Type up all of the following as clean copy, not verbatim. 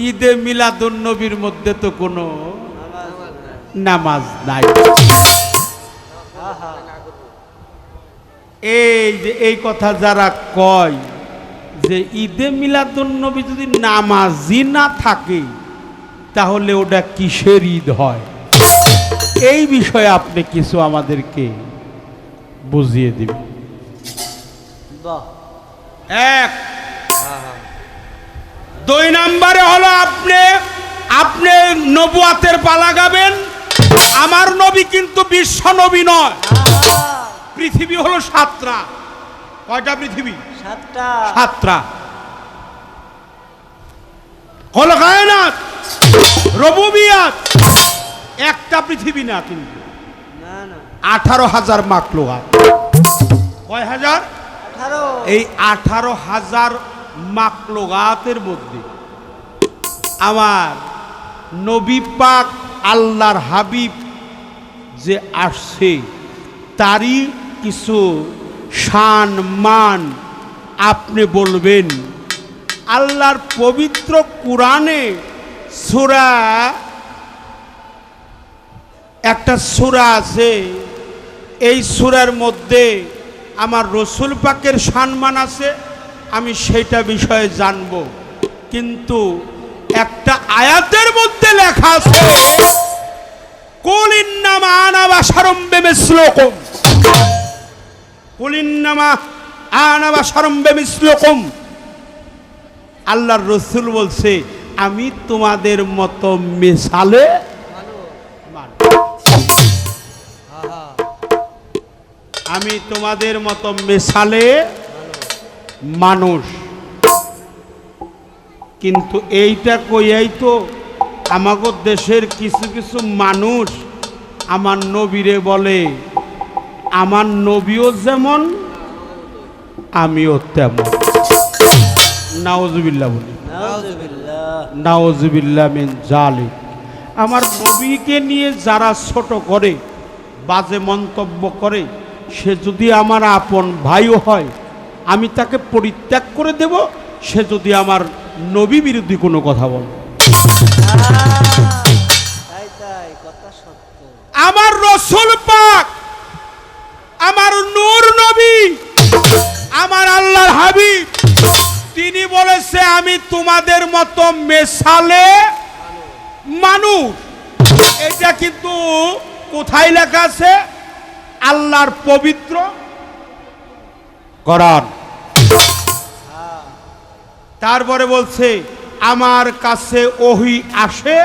ঈদে মিলাদুন নবীর মধ্যে তো কোনো নামাজ নাই। এই যে এই কথা যারা কয় যে ঈদে মিলাদুন নবী যদি নামাজই না থাকে তাহলে ওটা কিসের ঈদ হয়, এই বিষয়ে আপনি কিছু আমাদেরকে বুঝিয়ে দিবেন। এক, দুই নম্বরে হলো আপনি নবুয়াতের পালা গাবেন। আমার নবী কিন্তু বিশ্ব নবী নয়। পৃথিবী হলো সাতটা। কয়টা পৃথিবী? সাতটা। হলো কায়নাত, রুবুবিয়াত, একটা পৃথিবী না কিন্তু 18,000 মাখলুকাত। কয় হাজার? এই 18,000 মাখলুকাতের মধ্যে আমার নবী পাক আল্লাহর হাবিব যে আসছে তারই কিছু শান মান আপনি বলবেন। আল্লাহর পবিত্র কুরআনে সূরা, একটা সূরা আছে, এই সূরার মধ্যে আমার রসুল পাকের সম্মান আছে, আমি সেইটা বিষয়ে জানব। কিন্তু একটা আয়াতের মধ্যে লেখা আছে কুল ইন্নামা আনা বাশারুম বিমিসলিকুম, কুল ইন্নামা আনা বাশারুম বিমিসলিকুম। আল্লাহর রসুল বলছে আমি তোমাদের মতো মিসালে আমি তোমাদের মতো মেশালে মানুষ। কিন্তু এইটা কইয়াই তো আমাদের দেশের কিছু কিছু মানুষ আমার নবীরে বলে আমার নবীও যেমন আমিও তেমন। নাউজুবিল্লাহ বলি, নাউজুবিল্লাহ মিন জালিক। আমার নবীকে নিয়ে যারা ছোট করে, বাজে মন্তব্য করে, সে যদি আমার আপন ভাইও হয় আমি তাকে পরিত্যাগ করে দেব, সে যদি আমার নবী বিরোধী কোনো কথা বলে। আমার রসুল পাক, আমার নূর নবী, আমার আল্লাহর হাবিব, তিনি বলেছে আমি তোমাদের মতো মেশালে মানুষ। এটা কিন্তু কোথায় লেখা আছে? আল্লাহর পবিত্র কোরআন। তারপরে বলছে আমার কাছে ওহী আসে,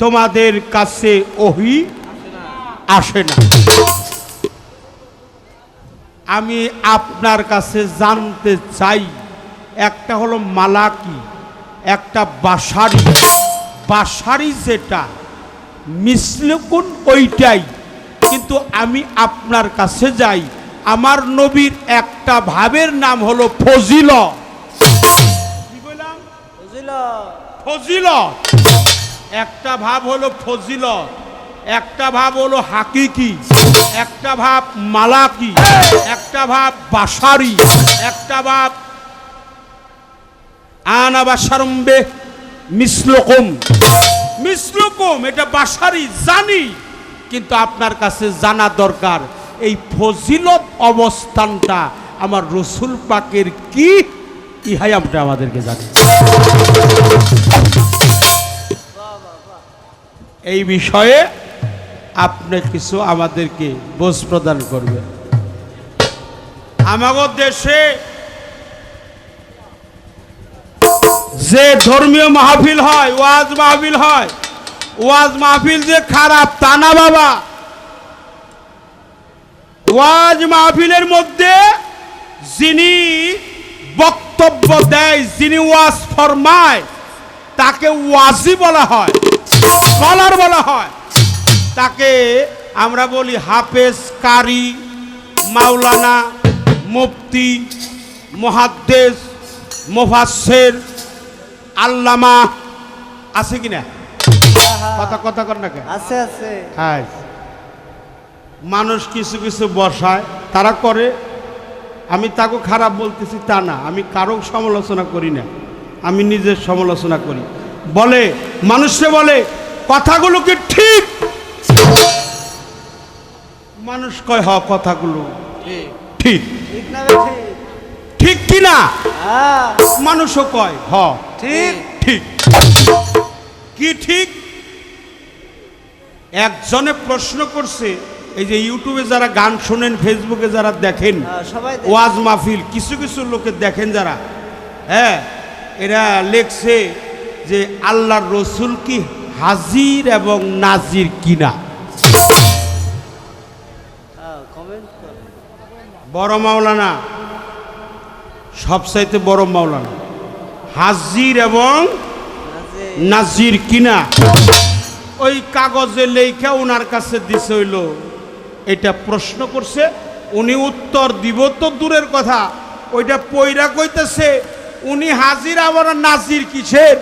তোমাদের কাছে ওহী আসে না। আমি আপনার কাছে জানতে চাই, একটা হলো মালাকি, একটা বাশারি। বাশারি যেটা মিসলুকুন ওইটাই, কিন্তু আমি আপনার কাছে যাই, আমার নবীর একটা ভাবের নাম হলো ফজিলত। কি বললাম? ফজিলত। একটা ভাব হলো ফজিলত, একটা ভাব হলো হাকিকি, একটা ভাব মালাকি, একটা ভাব বাশারি, একটা ভাব আনা বাশারুম মিসলুকুম। মিসলুকুম এটা বাশারি জানি, কিন্তু আপনার কাছে জানা দরকার এই ফজিলত অবস্থানটা আমার রসুল পাকের কি, ইহাই আমরা আমাদেরকে জানি। এই বিষয়ে আপনি কিছু আমাদেরকে বোঝ প্রদান করবেন। আমাদের দেশে যে ধর্মীয় মাহফিল হয়, ওয়াজ মাহফিল হয়, ওয়াজ মাহফিল যে খারাপ তা না বাবা। ওয়াজ মাহফিলের মধ্যে যিনি বক্তব্য দেয়, যিনি ওয়াজ ফরমায়, তাকে ওয়াজি বলা হয়, স্কলার বলা হয়। তাকে আমরা বলি হাফেজ, কারি, মাওলানা, মুফতি, মুহাদ্দিস, মুফাসসির, আল্লামা। আছে কিনা? কথা কথা কর না, আছে আছে। হ্যাঁ, মানুষ কিছু কিছু বসায়, তারা করে। আমি তাকে খারাপ বলতেছি তা না, আমি কারো সমালোচনা করি না, আমি নিজের সমালোচনা করি। বলে মানুষে বলে কথাগুলো কি ঠিক? মানুষ কয় হ কথাগুলো ঠিক, ঠিক কি না? মানুষও কয় হ ঠিক, ঠিক কি ঠিক? একজনে প্রশ্ন করছে, এই যে ইউটিউবে যারা গান শোনেন, ফেসবুকে যারা দেখেন, ওয়াজ মাহফিল কিছু কিছু লোকে দেখেন যারা, হ্যাঁ, এরা লেখছে যে আল্লাহর রসুল কি হাজির এবং নাজির কিনা? বড় মাওলানা, সবচাইতে বড় মাওলানা, হাজির এবং নাজির কিনা ওই কাগজে লেখা ওনার কাছে দিছে হইল। এটা প্রশ্ন করছে, উনি উত্তর দিব তো দূরের কথা, ওইটা পয়রা কইতেছে উনি হাজির আবার নাজির কিসের?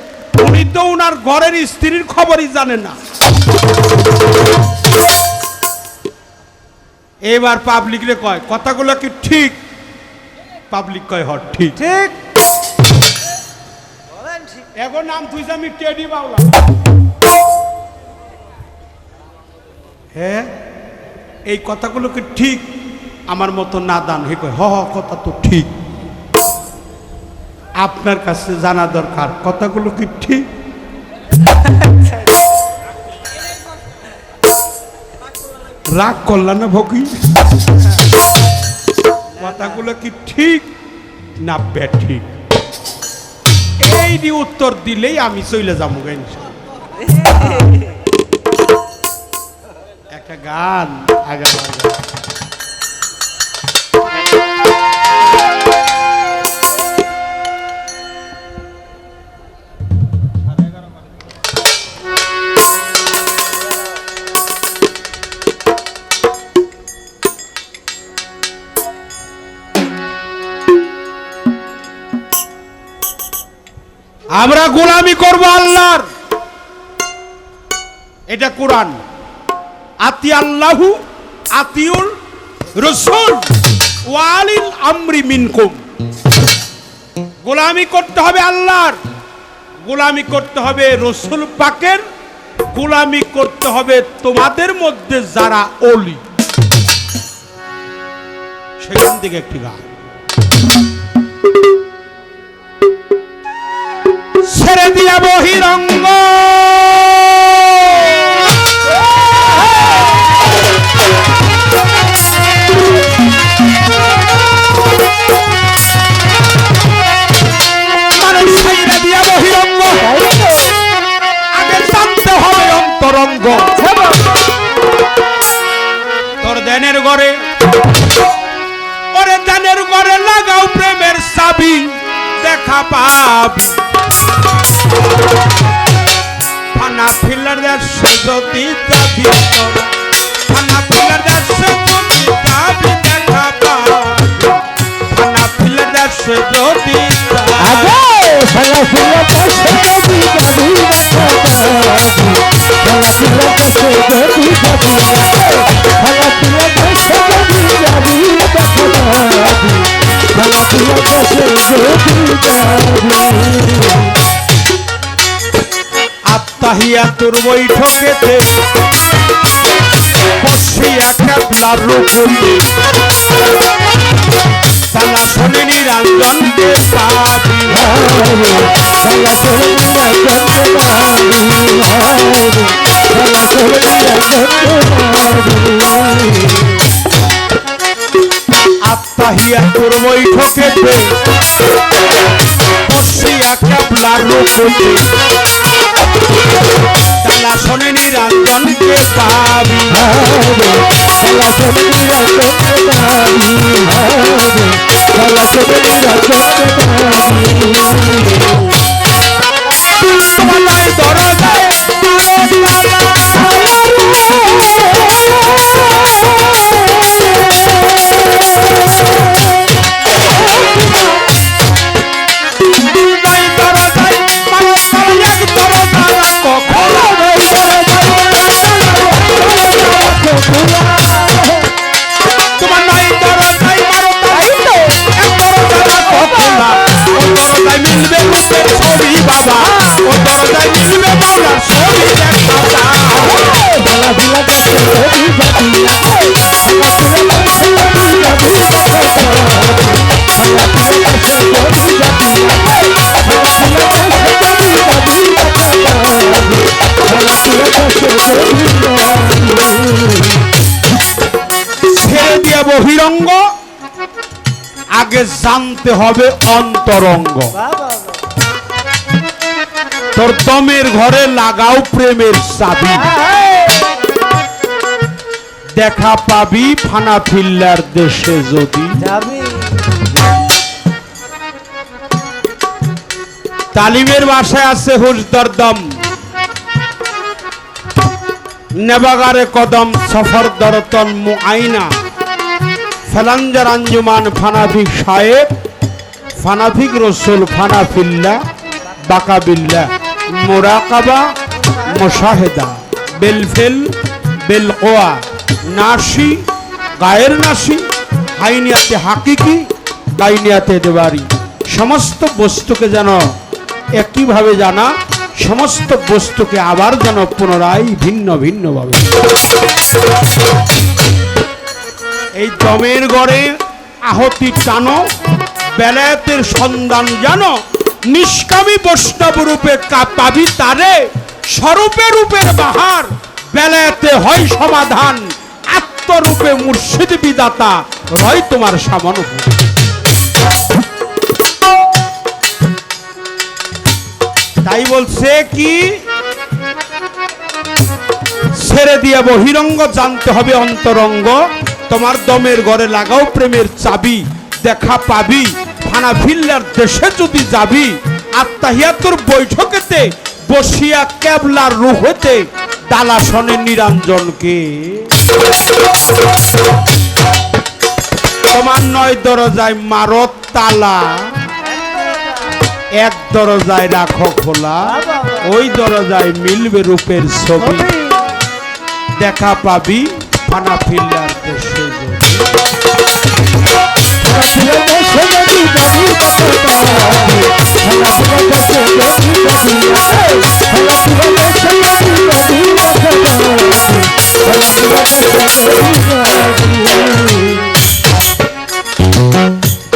উনি তো উনার ঘরের স্ত্রীর খবরই জানেন না। এবার পাবলিক রে কয় কথাগুলো কি ঠিক? পাবলিক কয় হ ঠিক, ঠিক। এখন নাম তুইছে আমি টেডি বাউলা। হ্যাঁ, এই কথাগুলো কি ঠিক? আমার মতো নাদান হে কয় হ হ কথা তো ঠিক। আপনার কাছে জানা দরকার কথাগুলো কি ঠিক? রাগ করলাম না ভকি? কথাগুলো কি ঠিক না ব্যাঠিক? এই দিয়ে উত্তর দিলেই আমি চলে যাবো। একটা গান আগে আমরা গোলামি করব আল্লাহর, এটা কোরআন। আতি আল্লাহু আতিউল রাসূল ওয়া আলিল আমরি মিনকুম। গোলামি করতে হবে আল্লাহর, গোলামি করতে হবে রাসূল পাকের, গোলামি করতে হবে তোমাদের মধ্যে যারা ওলি। সেখান থেকে একটি গান ছেড়ে দিয়া বহিরঙ্গ মানুষ ছেড়ে দিয়া বহিরঙ্গ, আগে জানতে হবে অন্তরঙ্গ। তোর ধ্যানের ঘরে, ওরে ধ্যানের ঘরে লাগাও প্রেমের চাবি, দেখা পাবি ফানা ফিলার দেশে যদি যাবি, ফানা ফিলার দেশে যদি যাবি দেখা পাবি, ফানা ফিলার দেশে যদি ফানা ফিলার দেশে যদি যাবি দেখা পাবি, ফানা ফিলার দেশে যদি যাবি, ফানা ফিলার দেশে যদি যাবি দেখা পাবি, ফানা ফিলার দেশে যদি যাবি। তাহিয়াতুর বৈঠকেতে বসিয়া কেবলার রূপে সালা শোনে নিরঞ্জনকে পাবি, সালা শোনে নিরঞ্জনকে পাবি, সালা শোনে নিরঞ্জনকে পাবি। আত্মাহিয়াতুর বৈঠকেতে বসিয়া কেবলার রূপে সালা শোনে নিরঞ্জনকে পাবি, সালা শোনে নিরঞ্জনকে পাবি, সালা শোনে নিরঞ্জনকে পাবি। তোমায় দরজায় তোমার নাই দরজায় মারো তাই তো এক দরজা খোলা, ওই দরজায় মিলবে রূপের বহিরঙ্গ, আগে জানতে হবে অন্তরঙ্গ। তোর দমের ঘরে লাগাও প্রেমের চাবি, দেখা পাবি ফানা ফিল্লার দেশে যদি যাবি। তালিমের বাসায় আছে হুজদরদম, নেবাগারে কদম সফর দরতন মুআইনা, ফেলাঞ্জার আঞ্জুমান ফানাফিক সাহেব, ফানাফিক রসুল ফানাফিল্লা বাকাবিল্লা, মোরাকাবা মুশাহেদা, বেলফেল বেলকোয়া, নাসি গায়ের নাসি, হাইনিয়াতে হাকিকি, গাইনিয়াতে দেবারি। সমস্ত বস্তুকে যেন একইভাবে জানা, সমস্ত বস্তুকে আবার যেন পুনরায় ভিন্ন ভিন্ন ভাবে। এই দমের গড়ে আহতি টানো, বেলায়েতের সন্ধান জানো, নিষ্কামী বৈষ্ণব রূপে পাবি তারে, স্বরূপে রূপের বাহার, বেলায়েতে হয় সমাধান, আত্মরূপে মুর্শিদ বিদাতা রয় তোমার সামনুভূতি। তাই বলছে কি, ছেড়ে দিয়ে বহিরঙ্গ, জানতে হবে অন্তরঙ্গ। তোমার দমের ঘরে লাগাও প্রেমের চাবি, দেখা পাবি ফানা ফিল্লার দেশে যদি যাবি। আত্মাহিয়াতুর বৈঠকেতে বসিয়া কেবলার রুহেতে, দালাসনে নিরঞ্জনকে। তোমার 9 দরজায় মারত তালা, এক দরজায় রাখো খোলা, ওই দরজায় মিলবে রূপের ছবি, দেখা পাবি ফানা ফিল্লার দেশে যদি।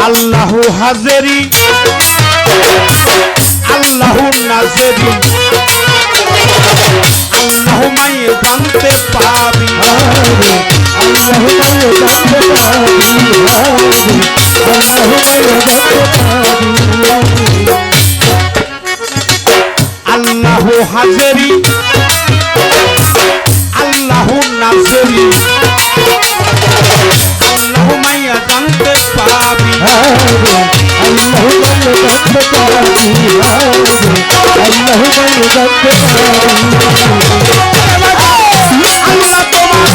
আল্লাহু হাজেরি আল্লাহু নাজেরি, আল্লাহু মাই জানতে পাবি, আল্লাহু মাই জানতে পাবি, আল্লাহু মাই জানতে পাবি। আল্লাহু হাজেরি আল্লাহু নাজেরি, আল্লাহু মাই জানতে পাবি, আল্লাহু মাই জানতে পাবি, আল্লাহু মাই জানতে পাবি। আল্লাহ তোমার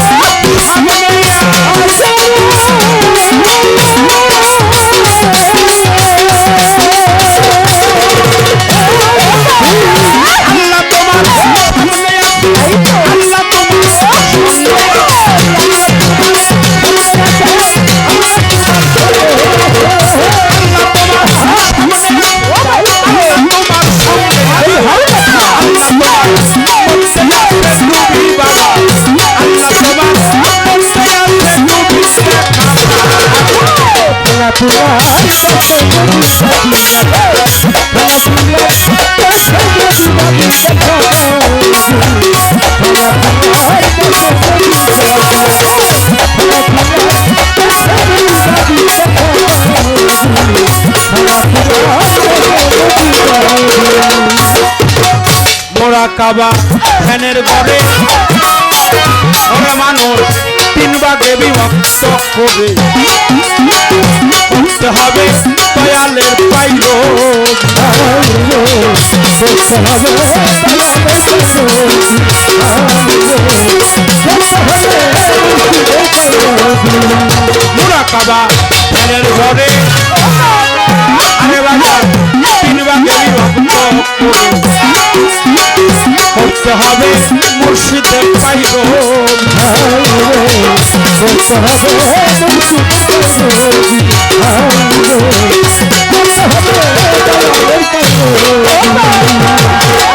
মোরাকাবা ধ্যানের ঘরে ওরে মানুষ 3 ভাগে বিভক্ত করে, করতে হবে দয়ালের পাইল, মোরাকাবা ধ্যানের ঘরে আরে বাজার 3 ভাগে বিভক্ত করে, করতে হবে মুর্শিদের পাইল,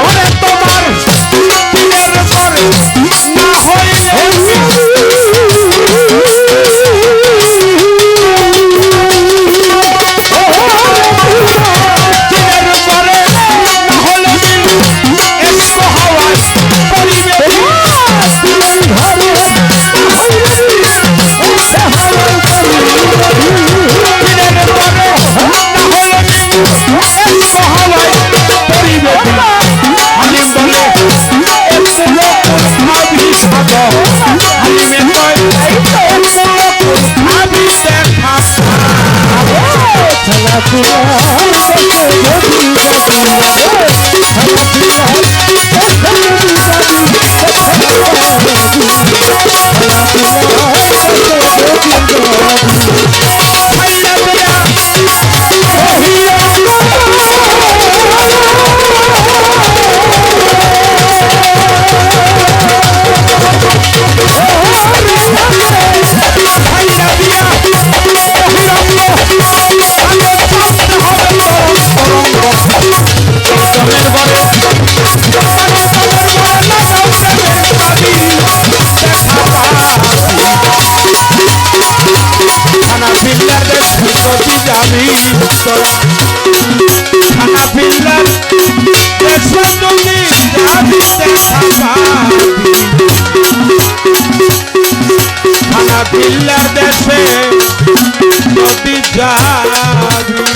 ওরে তোমার পীরের ঘরে না হইলে হানাফিল্লার দেশে যদি যাবি তোরা হানাফিল্লার দেশে যদি যাবি দেখা পাবি হানাফিল্লার দেশে যদি যাবি